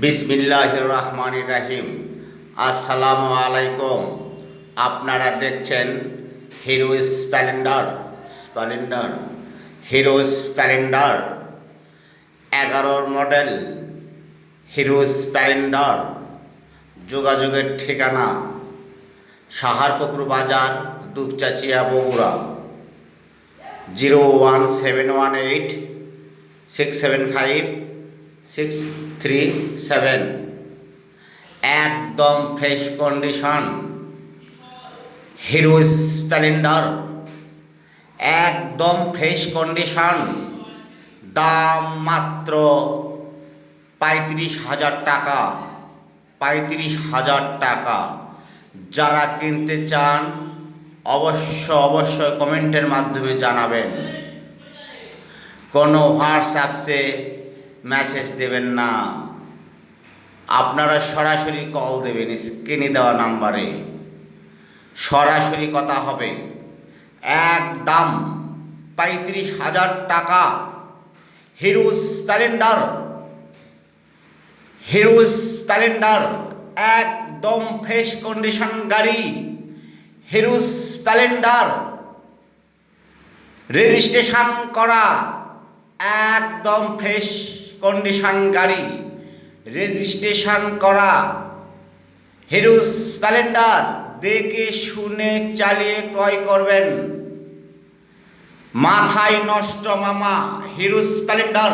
বিসমিল্লাহির রহমানির রহিম। আসসালামু আলাইকুম। আপনারা দেখছেন hero Splendor hero Splendor 11 model hero Splendor. যোগাযোগের ঠিকানা সাহারপুকুর বাজার, দুপচাচিয়া, বগুড়া 01718675637। একদম ফ্রেশ কন্ডিশন হিরো স্প্লেন্ডার, একদম ফ্রেশ কন্ডিশন। দাম মাত্র 35,000 টাকা। 35,000 টাকা। যারা কিনতে চান অবশ্যই কমেন্টের মাধ্যমে জানাবেন। কোনো হোয়াটসঅ্যাপসে মেসেজ দেবেন না, আপনারা সরাসরি কল দেবেন। স্ক্রিনে দেওয়া নাম্বারে সরাসরি কথা হবে। একদম 35,000 টাকা। হিরো স্প্লেন্ডার, হিরো স্প্লেন্ডার একদম ফ্রেশ কন্ডিশন গাড়ি। হিরো স্প্লেন্ডার রেজিস্ট্রেশন করা, একদম ফ্রেশ কন্ডিশন গাড়ি, রেজিস্ট্রেশন করা। হিরো স্প্লেন্ডার দেখে শুনে চালিয়ে ক্রয় করবেন। মাথায় নষ্ট মামা, হিরো স্প্লেন্ডার।